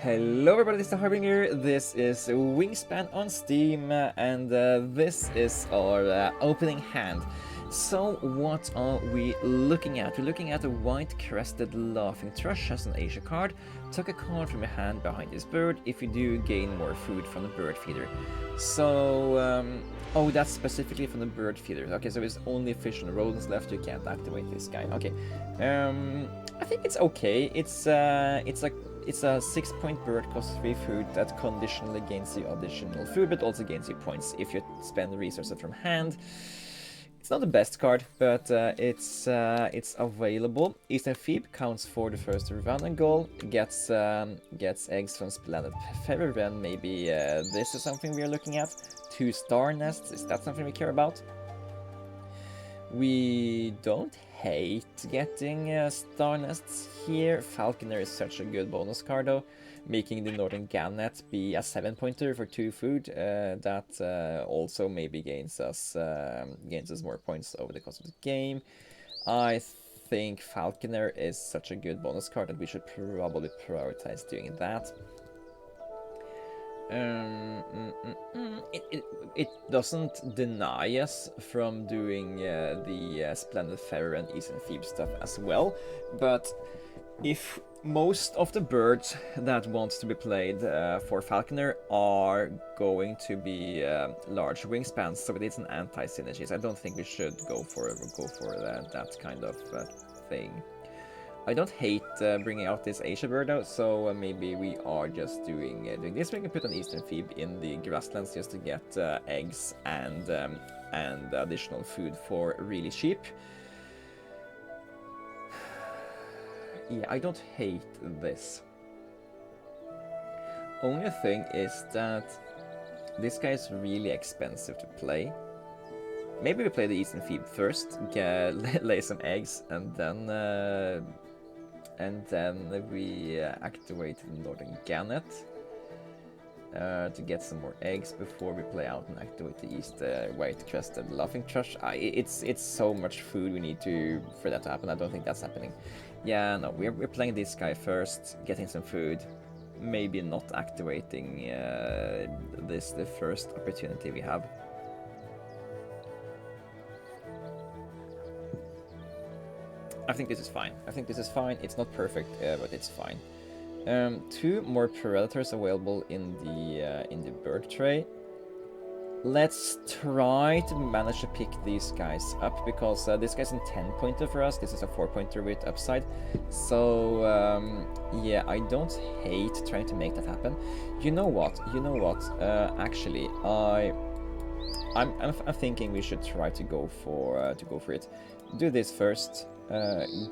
Hello everybody, this is the Harbinger, this is Wingspan on Steam, and this is our opening hand. So what are we looking at? We're looking at a white-crested laughing thrush, has an Asia card. Took a card from your hand behind this bird. If you do, gain more food from the bird feeder. So, oh, that's specifically from the bird feeder. Okay, so it's only fish and rodents left, you can't activate this guy. Okay, I think it's okay. It's a 6-point bird, costs 3 food, that conditionally gains you additional food, but also gains you points if you spend resources from hand. It's not the best card, but it's available. Eastern Phoebe counts for the first run goal, gets eggs from Splendid Feather Wren. Maybe this is something we are looking at. 2 star nests, is that something we care about? We don't hate getting star nests here. Falconer is such a good bonus card though, making the Northern Gannet be a 7-pointer for 2 food. That also maybe gains us more points over the course of the game. I think Falconer is such a good bonus card that we should probably prioritize doing that. It doesn't deny us from doing the Splendid Feather and Eastern Phoebe stuff as well, but if most of the birds that want to be played for Falconer are going to be large wingspans, so it's an anti-synergy. So I don't think we should go for that kind of thing. I don't hate bringing out this Asia bird though, so maybe we are just doing this. We can put an Eastern Phoebe in the grasslands just to get eggs and additional food for really cheap. Yeah, I don't hate this. Only thing is that this guy is really expensive to play. Maybe we play the Eastern Phoebe first, lay some eggs, and then we activate the Northern Gannet to get some more eggs before we play out and activate the East white-crested laughing thrush. It's so much food we need for that to happen. I don't think that's happening. Yeah, no, we're playing this guy first, getting some food, maybe not activating this the first opportunity we have. I think this is fine. It's not perfect, but it's fine. 2 more predators available in the bird tray. Let's try to manage to pick these guys up, because this guy's a 10-pointer for us. This is a 4-pointer with upside. So yeah, I don't hate trying to make that happen. You know what? Actually, I'm thinking we should try to go for it. Do this first.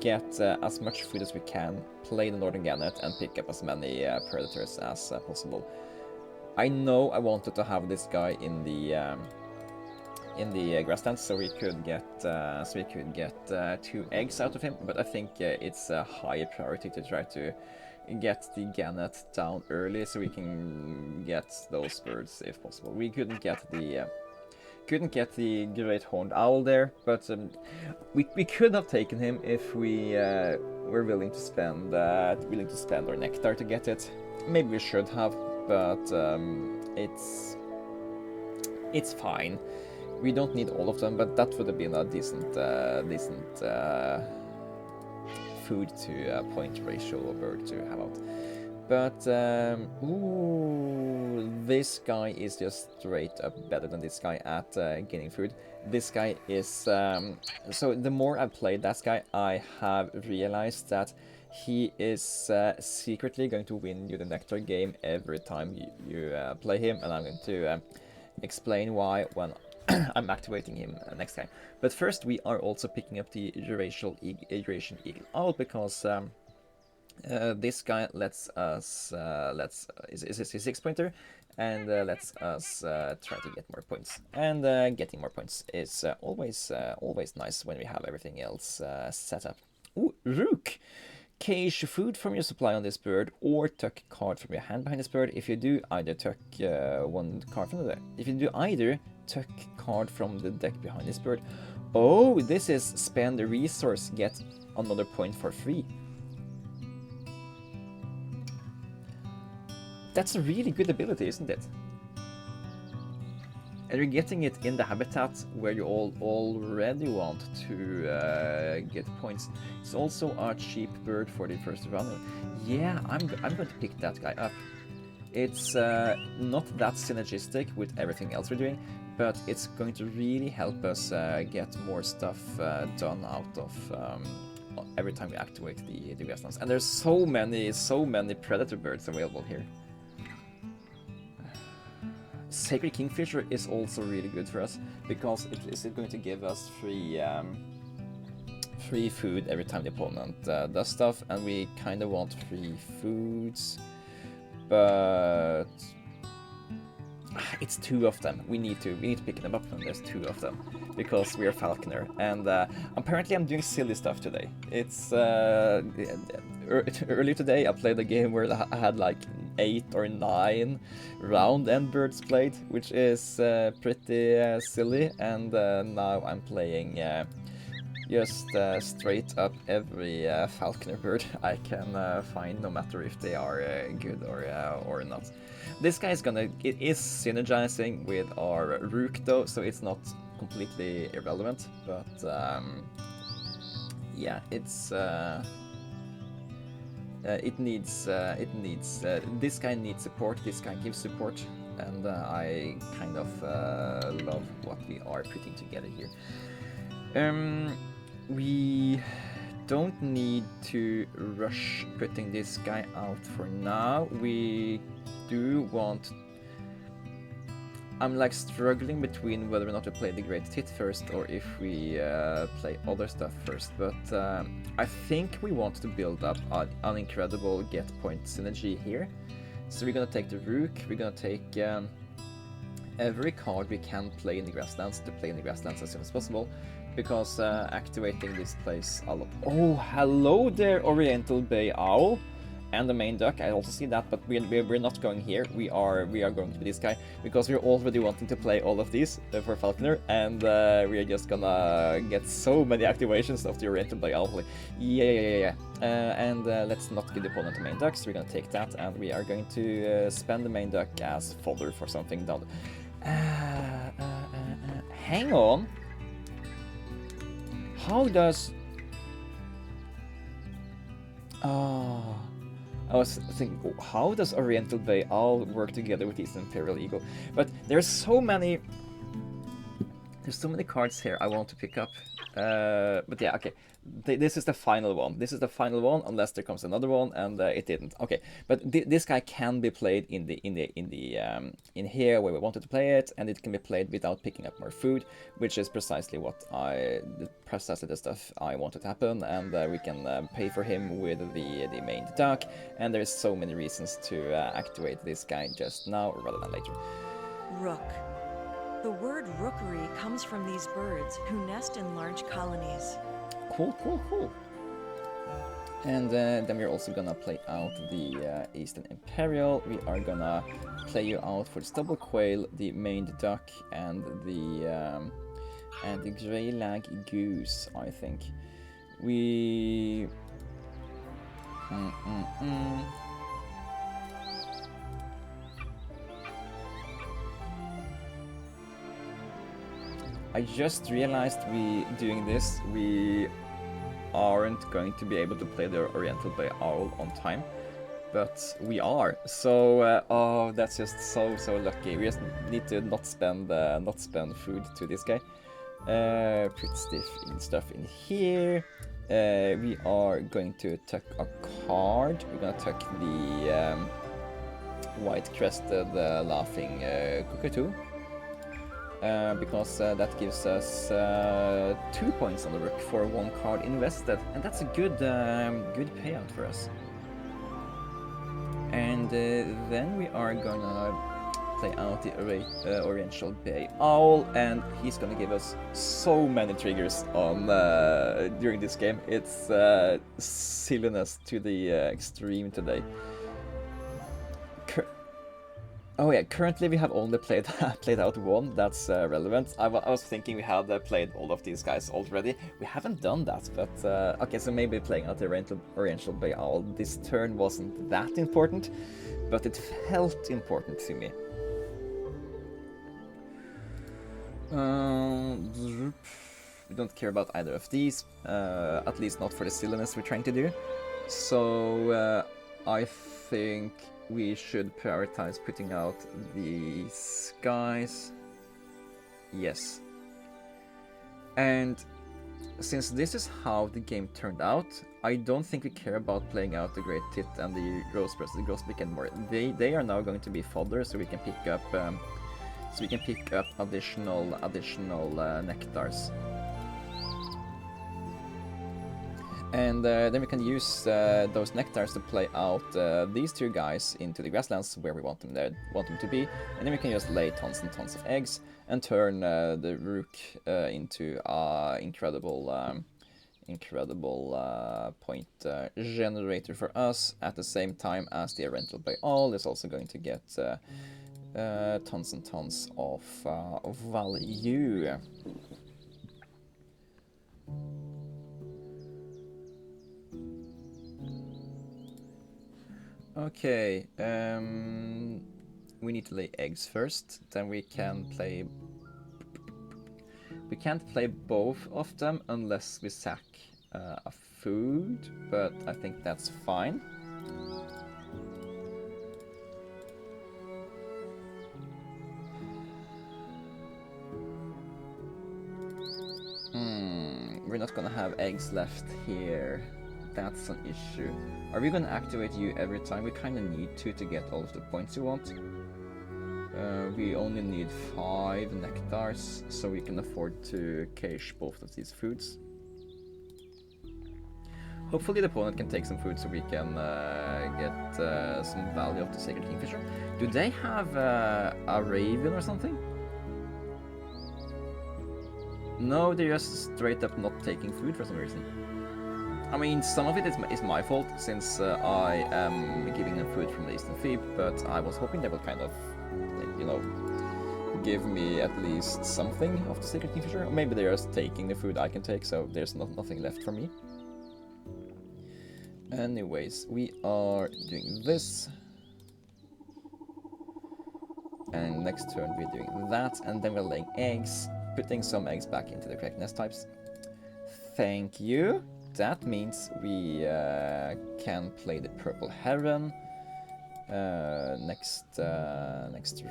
Get as much food as we can, play the Northern Gannet, and pick up as many predators as possible. I know I wanted to have this guy in the grasslands, so we could get 2 eggs out of him. But I think it's a higher priority to try to get the Gannet down early, so we can get those birds if possible. We couldn't get the great horned owl there, but we could have taken him if we were willing to spend our nectar to get it. Maybe we should have, but it's fine. We don't need all of them, but that would have been a decent food to point ratio bird to have out. But ooh, this guy is just straight up better than this guy at getting food. This guy is so the more I've played that guy, I have realized that he is secretly going to win you the nectar game every time you play him, and I'm going to explain why when I'm activating him next time. But first, we are also picking up the Eurasian Eagle Owl, because this guy lets us is a 6-pointer, and lets us try to get more points. And getting more points is always nice when we have everything else set up. Ooh, Rook! Cache food from your supply on this bird, or tuck card from your hand behind this bird. If you do either, tuck 1 card from the deck. If you do either, tuck card from the deck behind this bird. Oh, this is spend a resource, get another point for free. That's a really good ability, isn't it? And you're getting it in the habitat where you already want to get points. It's also a cheap bird for the first round. Yeah, I'm going to pick that guy up. It's not that synergistic with everything else we're doing, but it's going to really help us get more stuff done out of every time we activate the grasslands. And there's so many predator birds available here. Sacred Kingfisher is also really good for us because it is going to give us free food every time the opponent does stuff, and we kind of want free foods, but it's 2 of them. We need to pick them up when there's 2 of them because we are Falconer, and apparently I'm doing silly stuff today. It's earlier today I played a game where I had like 8 or 9 round end birds played, which is pretty silly, and now I'm playing just straight up every falconer bird I can find, no matter if they are good or not. This guy is it is synergizing with our rook though, so it's not completely irrelevant, but yeah, it's this guy needs support, this guy gives support, and I kind of love what we are putting together here. We don't need to rush putting this guy out for now. We do want... I'm like struggling between whether or not to play the Great Tit first or if we play other stuff first, but I think we want to build up an incredible get point synergy here. So we're gonna take the Rook, we're gonna take every card we can play in the Grasslands to play in the Grasslands as soon as possible, because activating this plays a lot. Oh, hello there, Oriental Bay Owl. And the main duck, I also see that, but we're not going here. We are going to be this guy, because we're already wanting to play all of these for Falconer, and we are just gonna get so many activations of the Oriental Bay Owl. Yeah. And let's not give the opponent the main duck, so we're gonna take that, and we are going to spend the main duck as fodder for something down. Hang on. How does... I was thinking, how does Oriental Bay Owl work together with Eastern Imperial Eagle? But there's so many cards here I want to pick up. But yeah, okay. This is the final one. This is the final one, unless there comes another one, and it didn't. Okay, but this guy can be played in here where we wanted to play it, and it can be played without picking up more food, which is precisely the stuff I wanted to happen, and we can pay for him with the main duck, and there's so many reasons to activate this guy just now rather than later. Rook. The word rookery comes from these birds who nest in large colonies. Cool. And then we're also gonna play out the Eastern Imperial. We are gonna play you out for the stubble quail, the maned duck, and the grey lag goose, I think. We... I just realized doing this, we aren't going to be able to play the Oriental Bay Owl on time, but we are. So, oh, that's just so lucky. We just need to not spend food to this guy. Put stuff in here. We are going to tuck a card. We're gonna tuck the white-crested laughing cockatoo. Because that gives us 2 points on the rook for 1 card invested, and that's a good payout for us. And then we are gonna play out the Oriental Bay Owl, and he's gonna give us so many triggers on during this game. It's silliness to the extreme today. Oh yeah, currently we have only played out 1, that's relevant. I was thinking we had played all of these guys already. We haven't done that, but okay, so maybe playing out the Oriental Bay Owl this turn wasn't that important. but it felt important to me. We don't care about either of these, at least not for the silliness we're trying to do. So I think we should prioritize putting out these guys. Yes. And since this is how the game turned out, I don't think we care about playing out the Great Tit and the Grosbeak anymore. They are now going to be fodder, so we can pick up additional nectars. And then we can use those nectars to play out these two guys into the grasslands where we want them to be, and then we can just lay tons and tons of eggs and turn the rook into incredible point generator for us, at the same time as the rental by all is also going to get tons and tons of value. Okay, we need to lay eggs first, then we can play... We can't play both of them unless we sack a food, but I think that's fine. We're not gonna have eggs left here. That's an issue. Are we gonna activate you every time? We kinda need to get all of the points you want. We only need 5 nectars, so we can afford to cache both of these foods. Hopefully the opponent can take some food so we can get some value of the Sacred Kingfisher. Do they have a raven or something? No, they're just straight up not taking food for some reason. I mean, some of it is my fault, since I am giving them food from the Eastern Phoebe, but I was hoping they would kind of, you know, give me at least something of the Sacred Kingfisher. Or maybe they're just taking the food I can take, so there's nothing left for me. Anyways, we are doing this. And next turn we're doing that, and then we're laying eggs, putting some eggs back into the correct nest types. Thank you. That means we can play the Purple Heron next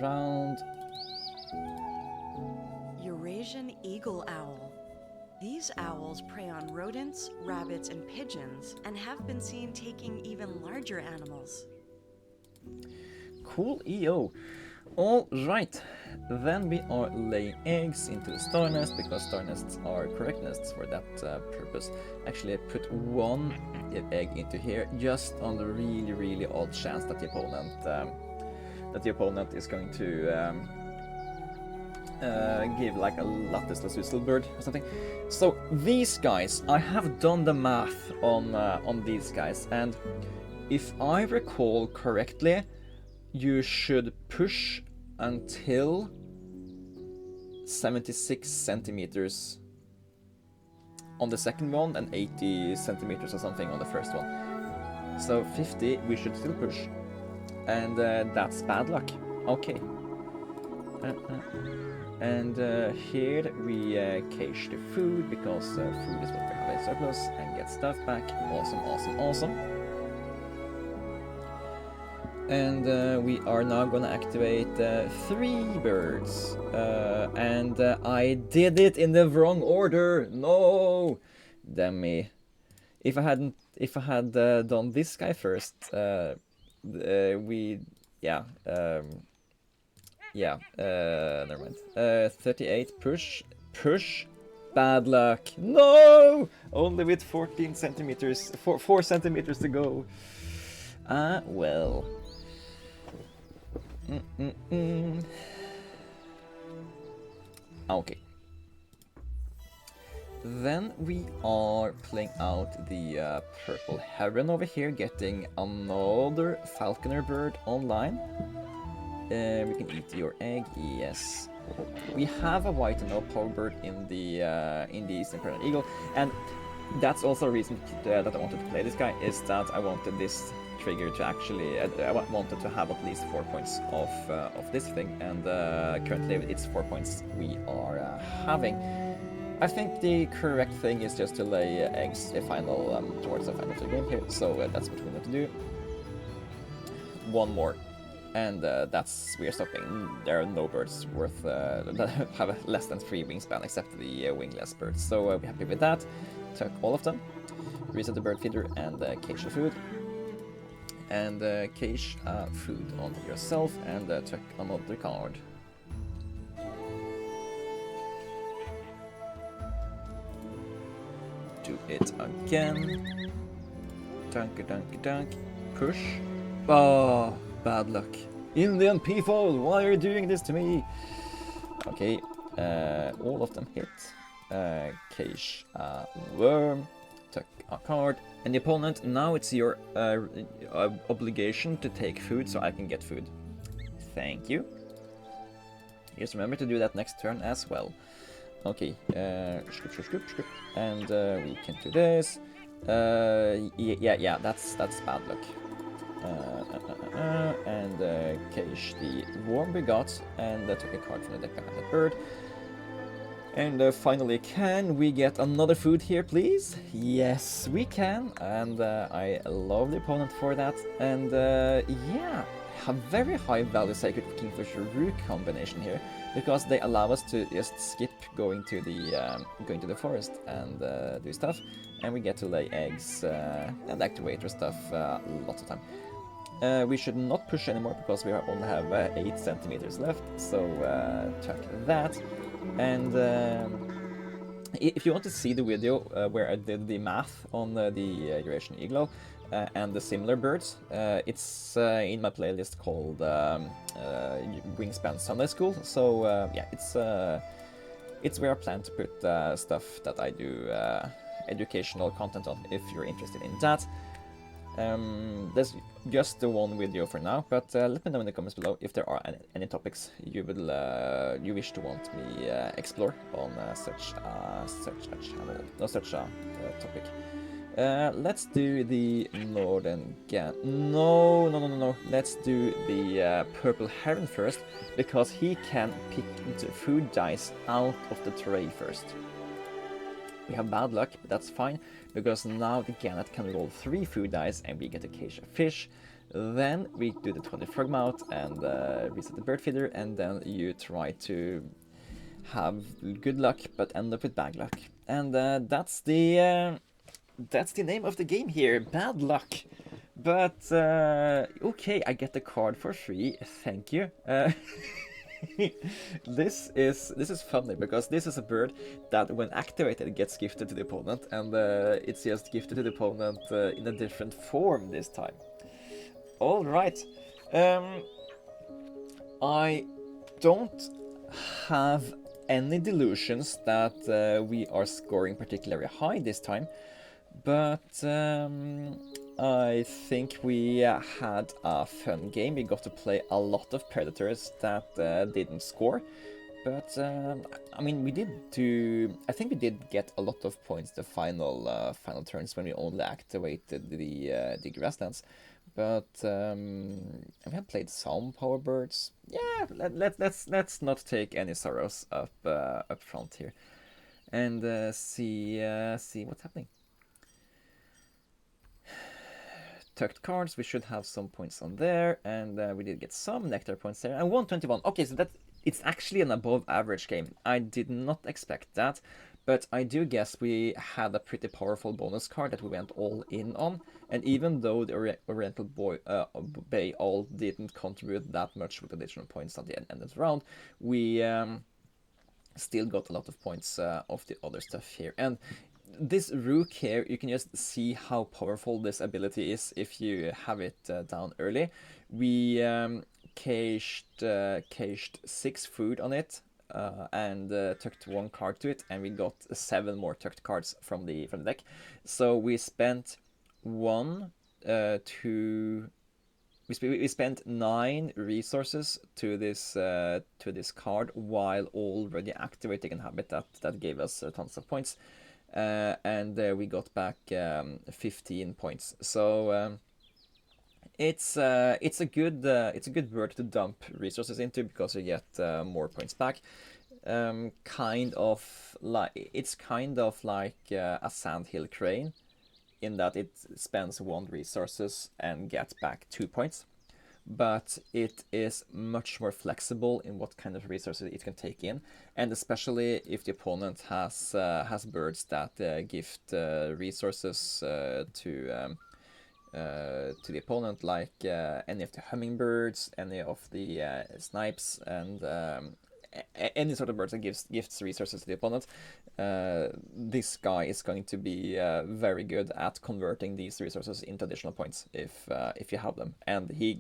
round. Eurasian eagle owl. These owls prey on rodents, rabbits, and pigeons, and have been seen taking even larger animals. Cool EO. Alright, then we are laying eggs into the star nest, because star nests are correct nests for that purpose. Actually, I put 1 egg into here, just on the really odd chance that the opponent is going to give like a lattice lasuzzel bird or something. So these guys, I have done the math on these guys, and if I recall correctly, you should push until 76 centimeters on the second one and 80 centimeters or something on the first one. So 50 we should still push, and that's bad luck. Okay. And here we cache the food, because food is what we have in surplus, and get stuff back. Awesome. And we are now gonna activate 3 birds. And I did it in the wrong order. No, damn me. If I had done this guy first, never mind. 38 push. Bad luck. No, only with 14 centimeters, 4 centimeters to go. Well. Okay. Then we are playing out the Purple Heron over here, getting another falconer bird online. We can eat your egg, yes. We have a white and no power bird in the Eastern Peregrine Eagle, and that's also a reason that I wanted to play this guy, is that I wanted this trigger to actually. I wanted to have at least 4 points of this thing, and currently it's 4 points we are having. I think the correct thing is just to lay eggs towards the final of the game here, so that's what we're going to do. One more, and we are stopping. There are no birds worth that have less than 3 wingspan except the wingless birds, so we're happy with that. Took all of them, reset the bird feeder, and cage the food. And cage food on yourself, and took another card. Do it again. Dunk. Push. Oh, bad luck. Indian people, why are you doing this to me? Okay, all of them hit. Cage worm. Took a card. And the opponent, now it's your obligation to take food so I can get food. Thank you. Just remember to do that next turn as well. Okay, and we can do this. Yeah, that's bad luck. And cage the worm we got, and took a card from the deck behind that bird. And finally, can we get another food here, please? Yes, we can, and I love the opponent for that. And yeah, a very high value Sacred Kingfisher Rook combination here, because they allow us to just skip going to the forest and do stuff, and we get to lay eggs and activate our stuff lots of time. We should not push anymore because we only have 8 centimeters left, so check that. And if you want to see the video where I did the math on the Eurasian Eagle and the similar birds, it's in my playlist called Wingspan Sunday School. So yeah, it's where I plan to put stuff that I do educational content on, if you're interested in that. There's just the one video for now, but let me know in the comments below if there are any topics you wish to want me explore on such a channel, no such a topic. Let's do the northern no. Let's do the purple heron first, because he can pick the food dice out of the tray first. We have bad luck, but that's fine, because now the gannet can roll 3 food dice and we get a cage of fish. Then we do the 20 frog mouth and reset the bird feeder, and then you try to have good luck but end up with bad luck. And that's the name of the game here, bad luck. But okay, I get the card for free, thank you. This is funny, because this is a bird that when activated gets gifted to the opponent, and it's just gifted to the opponent in a different form this time. Alright, I don't have any delusions that we are scoring particularly high this time, but I think we had a fun game. We got to play a lot of predators that didn't score, but I mean, I think we did get a lot of points the final turns when we only activated the grasslands. But we have played some power birds. Yeah, let's not take any sorrows up front here, and see what's happening. Tucked cards, we should have some points on there, and we did get some nectar points there, and 121. Okay, so it's actually an above average game. I did not expect that, but I do guess we had a pretty powerful bonus card that we went all in on, and even though the Oriental Bay all didn't contribute that much with additional points at the end of the round, we still got a lot of points of the other stuff here. And this rook here, you can just see how powerful this ability is if you have it down early. We caged 6 food on it and tucked 1 card to it, and we got 7 more tucked cards from the deck. So we spent we spent 9 resources to this card while already activating a habit that gave us tons of points. And we got back 15 points. So it's a good word to dump resources into because you get more points back. It's kind of like a sandhill crane in that it spends 1 resources and gets back 2 points, but it is much more flexible in what kind of resources it can take in, and especially if the opponent has birds that gift resources to the opponent, like any of the hummingbirds, any of the snipes, and any sort of birds that gifts resources to the opponent. This guy is going to be very good at converting these resources into additional points if you have them, and he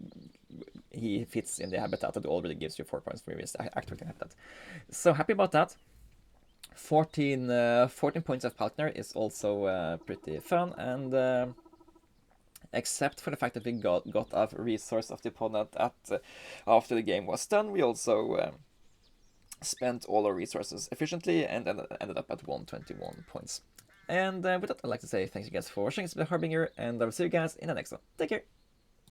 fits in the habitat that already gives you 4 points for his activating habitat. So happy about that. 14 points of Palkner is also pretty fun, and except for the fact that we got a resource of the opponent after the game was done, we also spent all our resources efficiently and ended up at 121 points. And with that, I'd like to say thanks you guys for watching. It's been Harbinger, and I will see you guys in the next one. Take care!